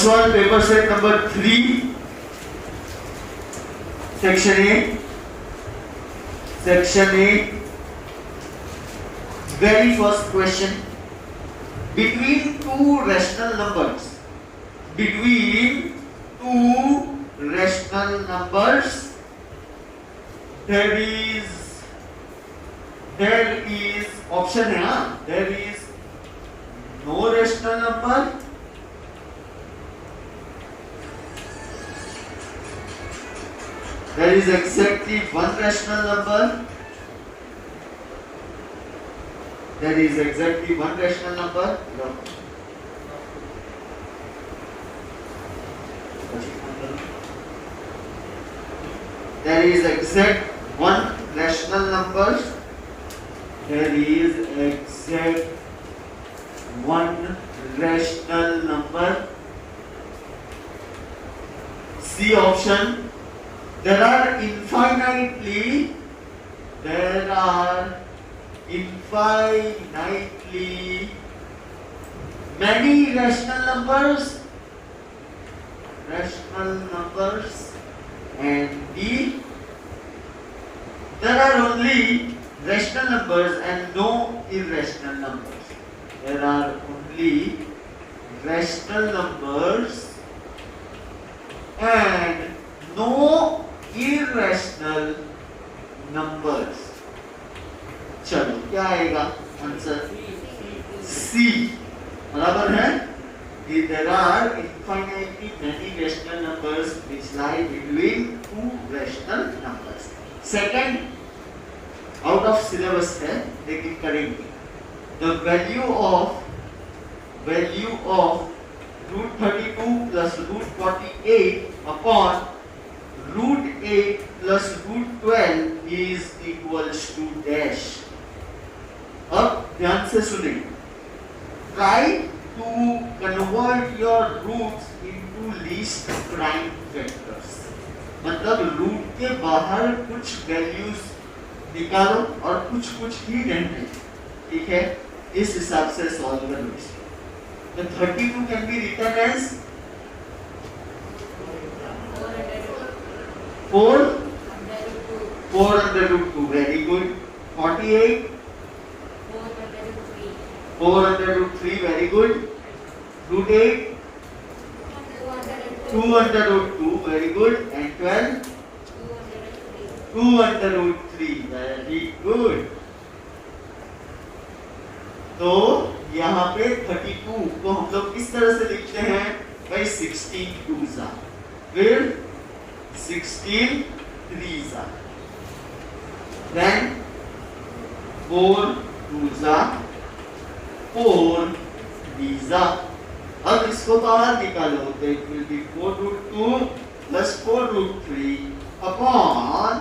First one, paper set number 3, section A. Section A. Very first question. Between two rational numbers. Between two rational numbers, there is option है हाँ, there is no rational number, there is exactly one rational number, there is exactly one rational number. There is exact one rational number. There is exact one rational number. C option. There are infinitely many rational numbers. And D, there are only rational numbers and no irrational numbers. There are only rational numbers and no irrational numbers. चलो क्या आएगा answer? C बराबर है कि there are infinitely many rational numbers which lie between two rational numbers. Second, out of syllabus है लेकिन करेंगे. The value of root 32 plus root 48 upon root 8 plus root 12 is equals to dash. अब ध्यान से सुनें. Try to convert your roots into least prime factors. मतलब root के बाहर कुछ वैल्यूज निकालो और कुछ ही रहने. ठीक है, इस हिसाब से सॉल्व करो इसको. The 32 can be written as 4 under root 2. Very good. 48 4 under root 3. Very good. Root 8 2 under root 2. Very good. And 12 2 under root 3. Very good. तो यहाँ पे 32 को हम लोग इस तरह से लिखते हैं भाई 16 2s are, फिर 16 3s are, then 4 2s are, 4 3s are. अब इसको बाहर निकालो तो it will be 4 root 2 plus 4 root 3 upon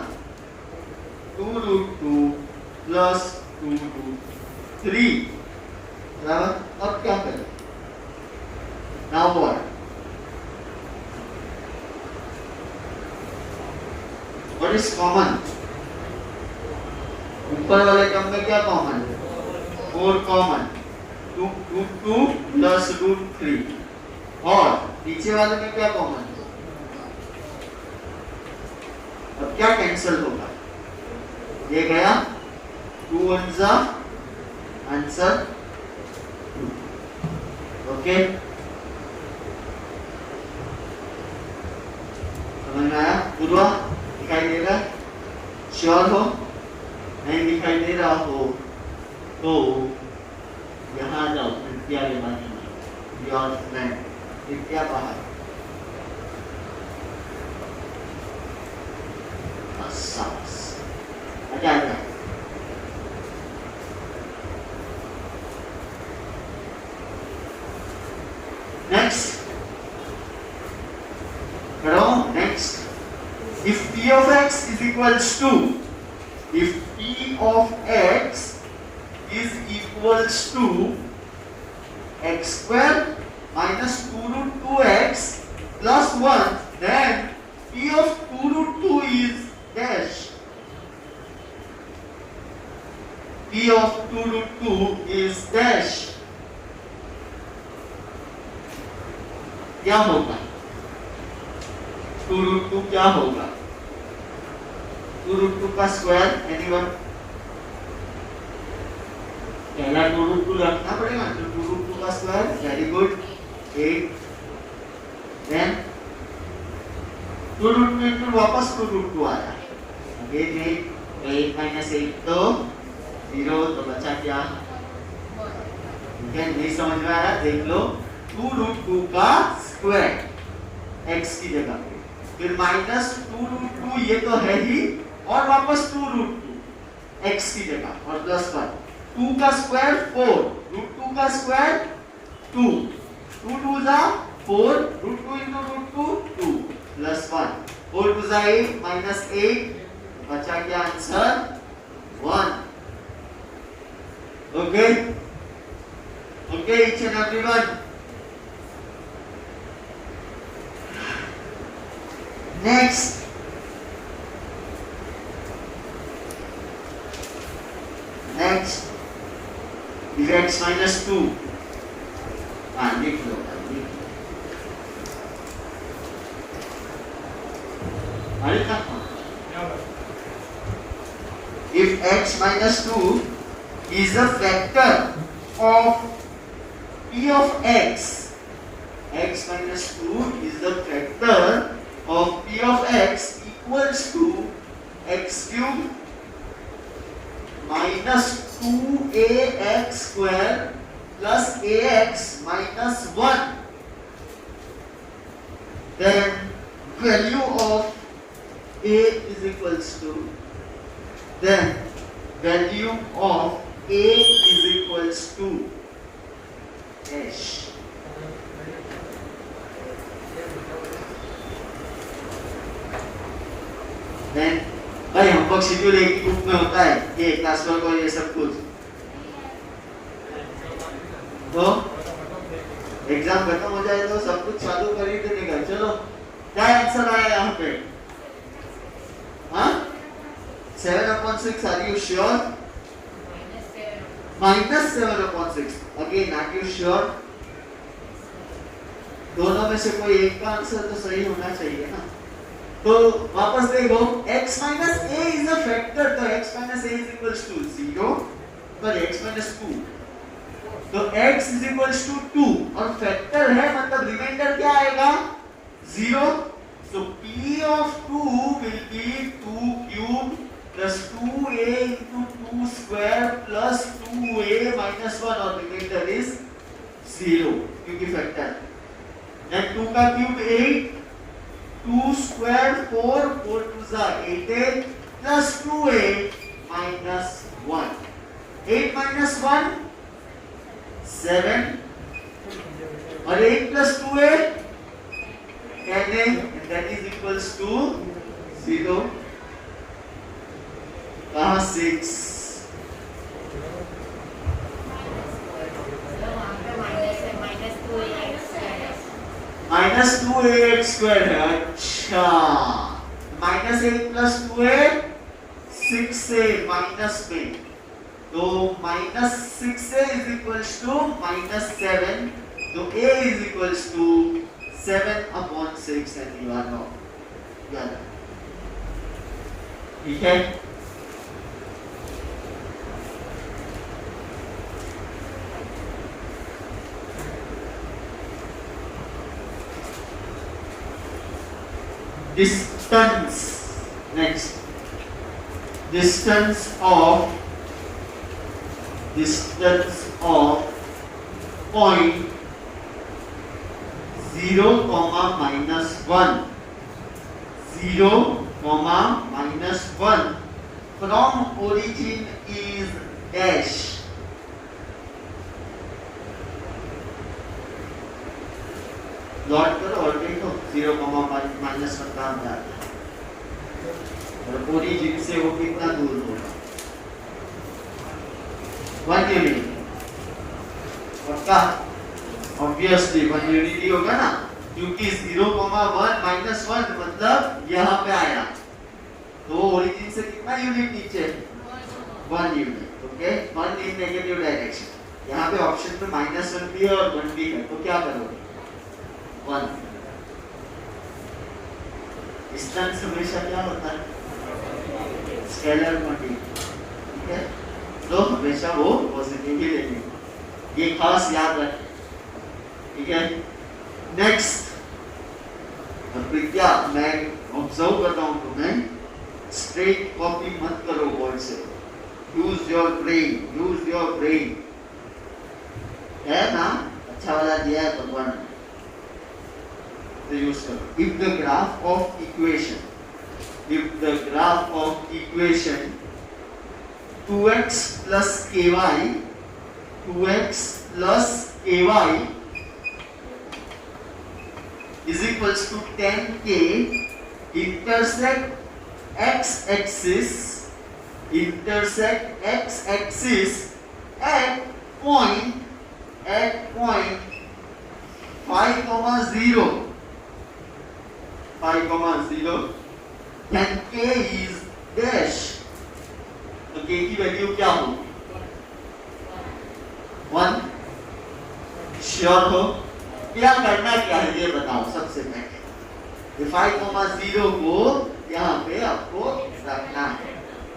2 root 2 plus 2 root 3. बराबर. अब क्या करें? Now what? What is common? ऊपर वाले टर्म में क्या कॉमन है? 4 कॉमन. root 2 plus root 3 और नीचे वाले में क्या कॉमन है? अब क्या कैंसिल होगा? ये गया 2 ones are आंसर. ओके, समझ में आया? पूर्वा दिखाई दे रहा है? श्योर हो? नहीं दिखाई दे रहा हो तो यहाँ जाओ. विद्या के बारे में योर फ्रेंड विद्या बाहर. अच्छा next. Next. If p of x is equals to, if p of x is equals to x square minus 2 root 2x plus 1, then p of 2 root 2 is dash. P of 2 root 2 is dash. क्या होगा? 2√2 क्या होगा? 2√2 का square anyone? पहला 2√2 रखना पड़ेगा, तो 2√2 का square, very good, 8, then 2√2 into वापस 2√2 आया, अगेन 8 माइनस 8 तो 0, तो बचा क्या? नहीं समझ में आ रहा? देख लो, 2√2 का स्क्वायर x की जगह पे, फिर माइनस 2√2 ये तो है ही, और वापस 2√2 x की जगह, और प्लस 1, 2 का स्क्वायर 4, √2 का स्क्वायर 2, 2 2 जा 4, √2 into √2 2 प्लस 1, 4 2 जा 8 माइनस 8, बचा क्या answer? 1. Okay okay, each and everyone. Next, if x minus 2, लिख लो, if x minus 2 is a factor of p of x minus 2 is the factor of p of x equals to x cube minus 2ax square plus ax minus 1, then value of a is equals to, then value of a is equals to dash. Then भाई homework schedule एक ही book में होता है, ये class work और ये सब कुछ, तो एग्जाम खत्म हो जाए तो सब कुछ चालू कर ही देने का। चलो क्या आंसर आया यहाँ पे? हाँ 7/6, are you sure? -7/6, again are you sure? दोनों में से कोई एक का आंसर तो सही होना चाहिए ना। तो वापस देखो, x minus a is a factor, तो x minus a is equals to 0, पर x minus 2, तो x is equals to 2, और फैक्टर है मतलब रिमाइंडर क्या आएगा? 0, so p of 2 will be 2 cube plus 2a into 2 square plus 2a minus 1, और reminder is 0 क्योंकि फैक्टर। then 2 का क्यूब 8, 2 square 4, 4 2 जा 8 plus 2a minus 1, 8 minus 1 7, और 8 plus 2a 10a, and that is equals to 0, कहाँ 6, minus 2ax square है। अच्छा, -8 plus 2a 6a minus में, तो -6a is equals to -7, तो a is equals to 7/6 and you are wrong। ठीक है, distance, next, distance of point 0, -1, 0, -1 from origin is dash। Plot करो और देखो 0, -1 कहाँ पे आता है, और ओरिजिन से वो कितना दूर होगा? 1 यूनिट, पक्का? ऑब्वियसली 1 यूनिट ही होगा ना, क्योंकि 0, 1 -1 मतलब यहाँ पे आया, तो ओरिजिन से कितना यूनिट नीचे? 1 यूनिट। ओके, 1 इन नेगेटिव डायरेक्शन। यहाँ पे ऑप्शन पे -1 भी है और 1 भी है, तो क्या करोगे? 1। डिस्टेंस हमेशा क्या होता है? स्केलर क्वांटिटी, ठीक है? तो हमेशा वो पॉजिटिव ही लेंगे, ये खास याद रखें, ठीक है? नेक्स्ट, विद्या मैं ऑब्जर्व कर रहा हूं तुम्हें, स्ट्रेट कॉपी मत करो बोर्ड से, use your brain, use your brain, है ना? अच्छा वाला दिया है भगवान ने, तो यूज करो। If the graph of equation, if the graph of equation 2x plus ky is equals to 10k intersect x-axis at point 5,0, then k is dash, तो k की वैल्यू क्या होगी? 1। श्योर हो? क्या करना क्या है ये बताओ सबसे पहले। 5,0 को यहाँ पे आपको रखना है,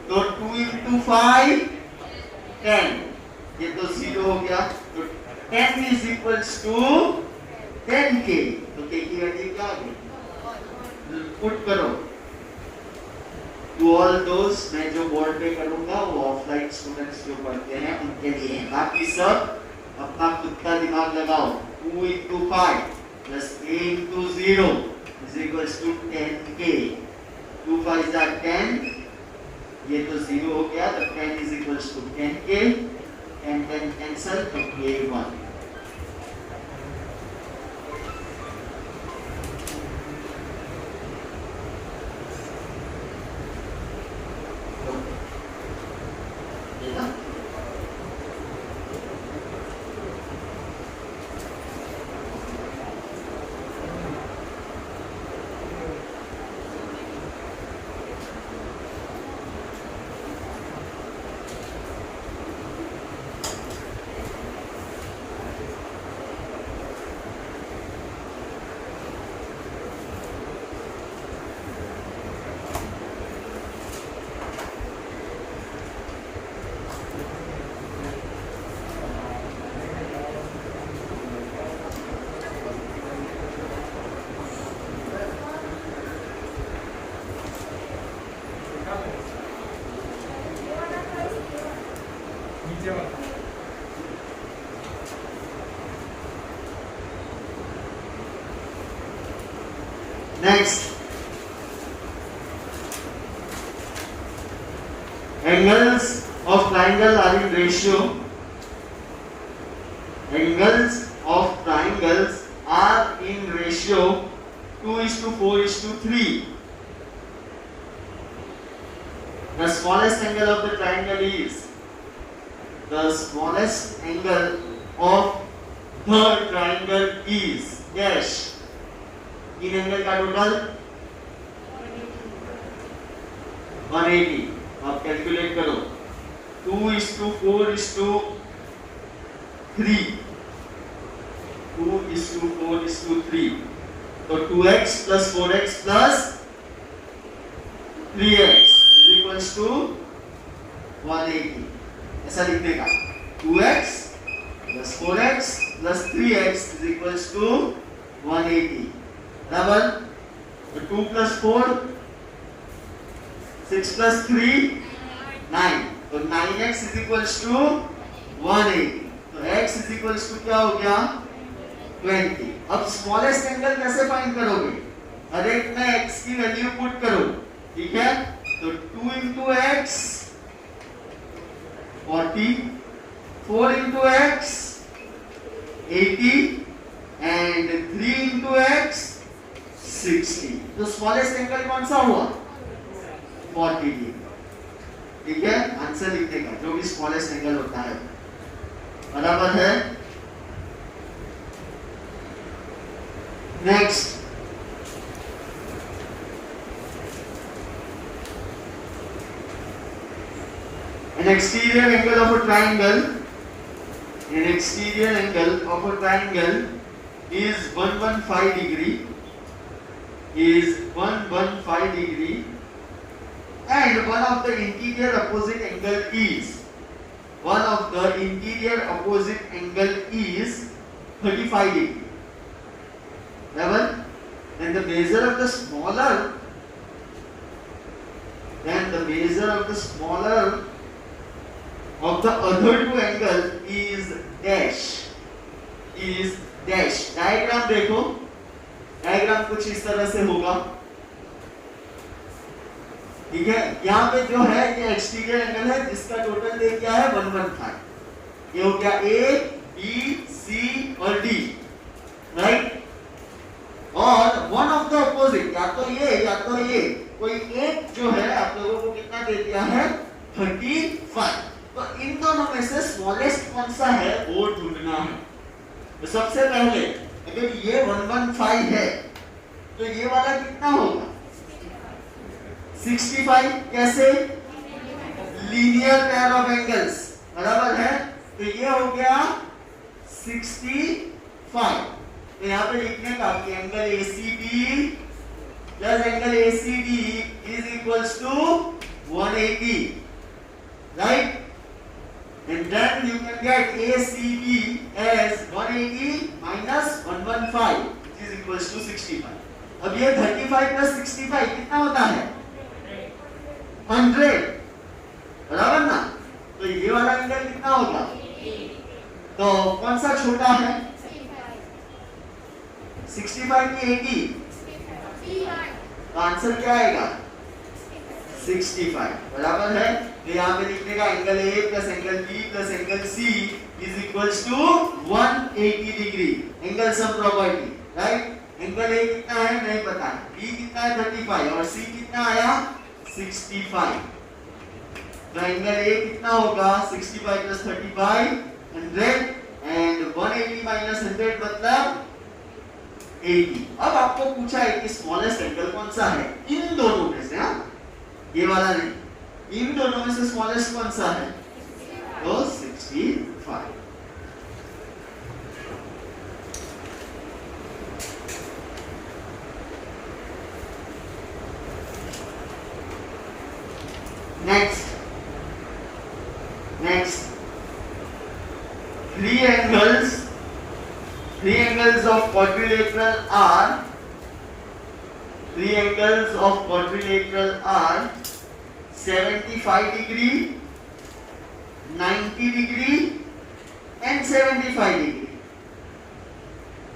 तो 2 into 5 10, ये तो 0 हो गया, तो 10 is equals to 10k, तो k की वैल्यू क्या होगी? पुट करो। टू ऑल दोस, मैं जो बोर्ड पे करूंगा वो ऑफलाइन स्टूडेंट्स जो पढ़ते हैं उनके लिए है, बाकी सब अपना खुद का दिमाग लगाओ। 2 into 5 plus k into 0 is equals to 10k, 2 5 are 10, ये तो 0 हो गया, तो 10 is equals to 10k, and 10 cancel, तो k 1। Next, angles of triangle are in ratio. Angles of triangles are in ratio 2:4:3. The smallest angle of the triangle is, the smallest angle of the triangle is dash. In angle का total 180, आप calculate करो। 2:4:3, 2:4:3, तो 2x plus 4x plus 3x is equals to 180, ऐसा लिख देगा। 2x plus 4x plus 3x is equals to 180, बराबर। तो 2 plus 4 6 plus 3 9, तो 9x is equals to 180, तो x is equals to क्या हो गया? 20। अब स्मॉलेस्ट एंगल कैसे फाइंड करोगे? हर एक में x की वैल्यू पुट करो, ठीक है? तो 2 into x 40, 4 into x 80 and 3 into x 60। तो स्मॉलेस्ट एंगल कौन सा हुआ? 40 डिग्री, ठीक है? आंसर लिखने का जो भी स्मॉलेस्ट एंगल होता है, बराबर है। Next, an exterior angle of a triangle, an exterior angle of a triangle is 115 degree, is 115 degree, and one of the interior opposite angle is 35 degree. Level. Then the measure of the smaller of the other two angle is dash. Diagram देखो, diagram कुछ इस तरह से होगा, ठीक है। यहाँ पे जो है ये एक्सटीरियर एंगल है जिसका टोटल दे क्या है 115। ये हो गया ए, बी, सी और डी, राइट। और वन ऑफ द अपोजिट, या तो ये कोई एक जो है आप लोगों को कितना दे दिया है 35। तो इन दोनों में से स्मॉलेस्ट कौन सा है वो ढूंढना है। तो सबसे पहले अगर ये 115 है तो ये वाला कितना होगा 65। कैसे? लीनियर पेयर ऑफ एंगल्स, बराबर है। तो ये हो गया 65। तो यहाँ पे लिखने का कि angle ACB plus angle ACD is equals to 180, right. And then you can get ACB as 180 minus 115 which is equals to 65. अब ये 35 plus 65 कितना होता है 100, बराबर ना। तो ये वाला एंगल कितना होगा, तो कौन सा छोटा है 65 की 80, तो आंसर क्या आएगा 65, बराबर है। तो यहाँ पे लिखने का angle A plus angle B plus angle C is equals to 180 degree. Angle sum property, right. Angle A कितना है नहीं पता, B कितना है 35 और C कितना आया 65। तो एंगल A कितना होगा 65 प्लस 35 100 एंड 180 माइनस 100 मतलब 80। अब आपको पूछा है कि स्मॉलेस्ट एंगल कौन सा है इन दोनों में से, हाँ ये वाला नहीं, इन दोनों में से स्मॉलेस्ट कौन सा है तो 65। Next three angles of quadrilateral are 75 degree, 90 degree and 75 degree,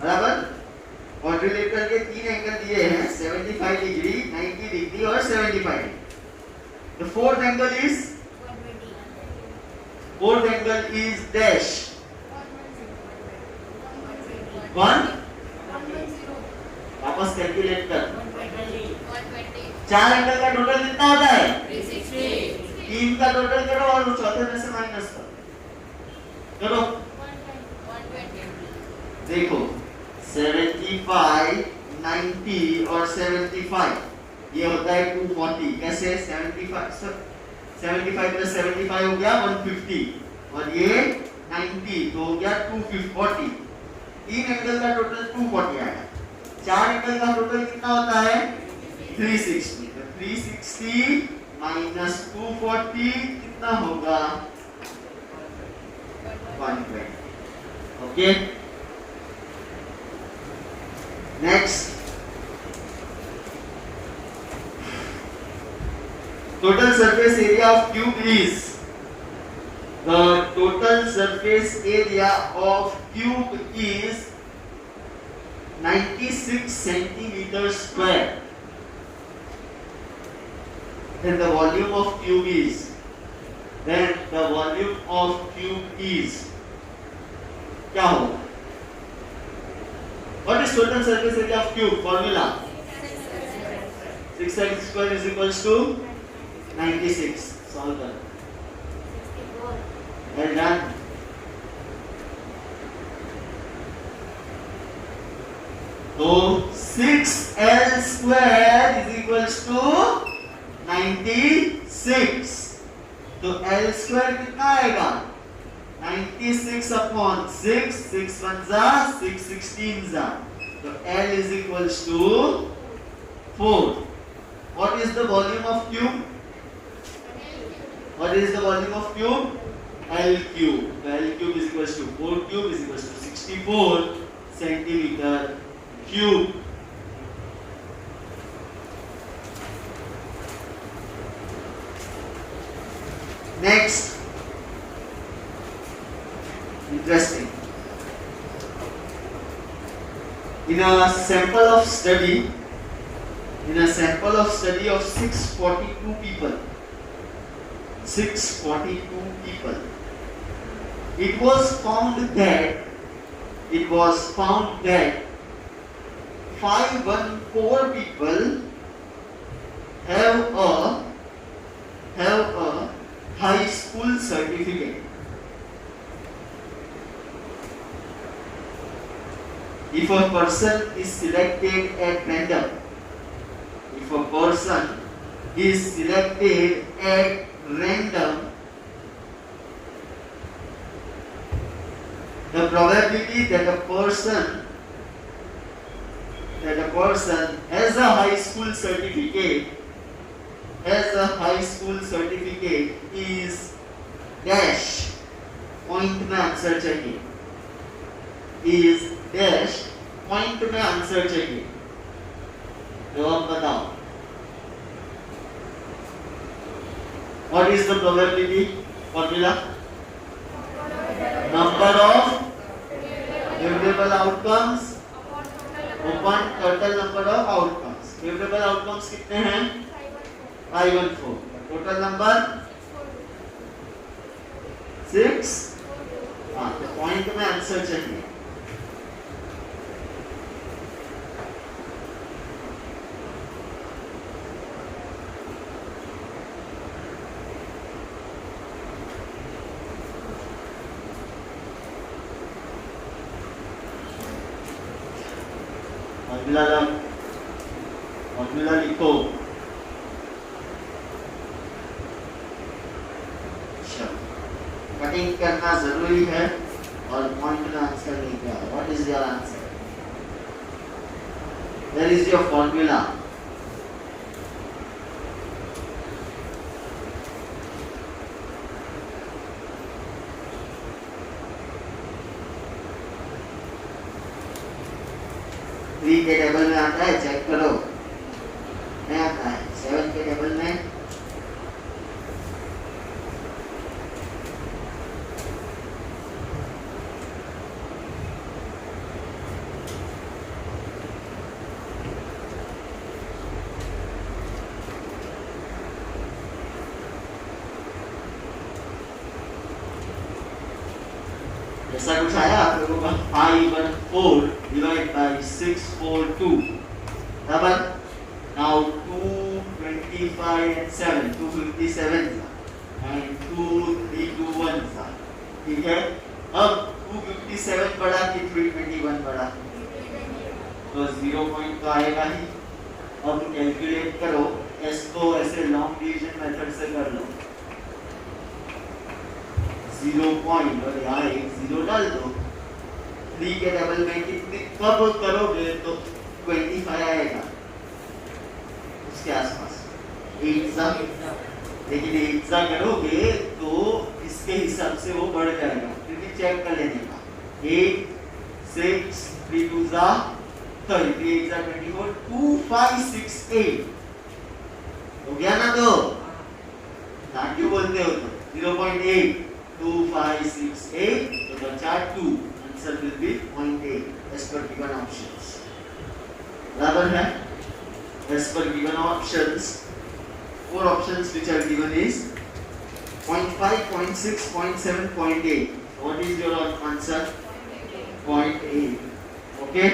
बराबर। क्वाड्रिलेटरल के तीन एंगल दिए हैं 75 डिग्री, 90 डिग्री और 75 degree. The fourth angle is dash 1, वापस कैलकुलेट कर। चार एंगल का टोटल कितना होता है 360। तीन का टोटल करो और चौथे में से माइनस करो। देखो 75, 90 और 75 ये होता है 240। कैसे 75 प्लस 75 हो गया 150 और ये 90 तो हो गया 240। तीन एंगल का टोटल 240 आएगा। चार एंगल का टोटल कितना होता है 360। तो 360 माइनस 240 कितना होगा 120। Okay, next total surface area of cube is, the total surface area of cube is 96 centimeters square. Then the volume of cube is, क्या होगा? What is total surface area of cube? Formula 6x square is equals to 96. Solve कर। Well done. तो 6L square is equals to 96. तो L square कितना आएगा 96 upon 6, 6 ones are 6 16s are. So L is equals to 4. What is the volume of cube? What is the volume of cube? L cube. So L cube is equals to 4 cube is equals to 64 centimeter cube. Next, interesting. In a sample of study of 642 people, it was found that 514 people have a high school certificate. If a person is selected at random, the probability that a person has a high school certificate is dash, point में answer चाहिए, is dash, point में answer चाहिए. जवाब बताओ. What is the probability formula? Number of favorable outcomes upon total number of outcomes. Favorable outcomes कितने हैं? 514. Total number 6. हाँ, तो पॉइंट में आंसर चाहिए. फॉर्मूला लिखो. कटिंग करना जरूरी है और पॉइंट में आंसर नहीं किया. What is your answer? There is your formula. Three के टेबल में आता है, चेक करो. नहीं आता है. 7 के टेबल में ऐसा कुछ आया आप लोगों का? 514 divided by 642 double. Now 225 and 7 257 and 2321 ठीक है. अब 257 बढ़ा कि 321 बढ़ा? तो 0 पॉइंट तो आएगा ही. अब कैलकुलेट करो. इसको ऐसे लॉन्ग डिवीजन मेथड से कर लो. 0 पॉइंट और यहाँ एक 0 डाल दो. 3 के टेबल में कितने कब करोगे तो 25 आएगा उसके आसपास. 8 लेकिन 8 करोगे तो इसके हिसाब से वो बढ़ जाएगा. क्योंकि चेक कर लेने का. 8 6 3 2 30 3 8 24 2568 हो गया ना. तो ना क्यों बोलते हो? तो 0.8 2568 तो बचा 2. Answer will be 0.8 as per given options. बराबर है? As per given options, 4 options which are given is 0.5, 0.6, 0.7, 0.8. What is your answer? 0.8. Okay?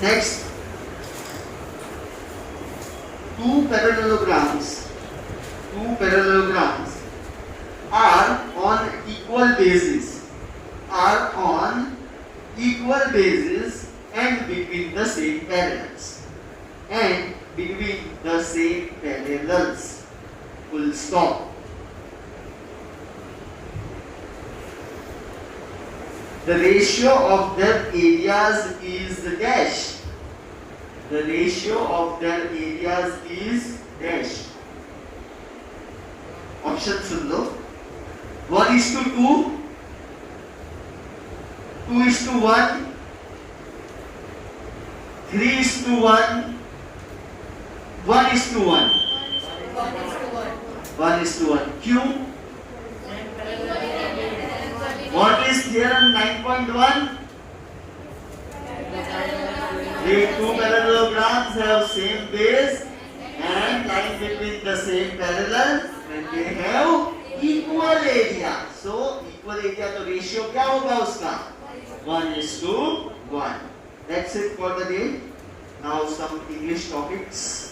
Next, two parallelograms are on equal basis and between the same parallels and between the same parallels. Full stop. The ratio of their areas is dash. The ratio of their areas is dash. Option सुन लो. 1:2, 2:1, 3:1, 1:1. 1:1. क्यों? What is theorem 9.1? The two parallelograms have same base and line between the same parallel and they have equal area. So equal area तो ratio क्या होगा उसका? 1:1. That's it for the day. Now some English topics.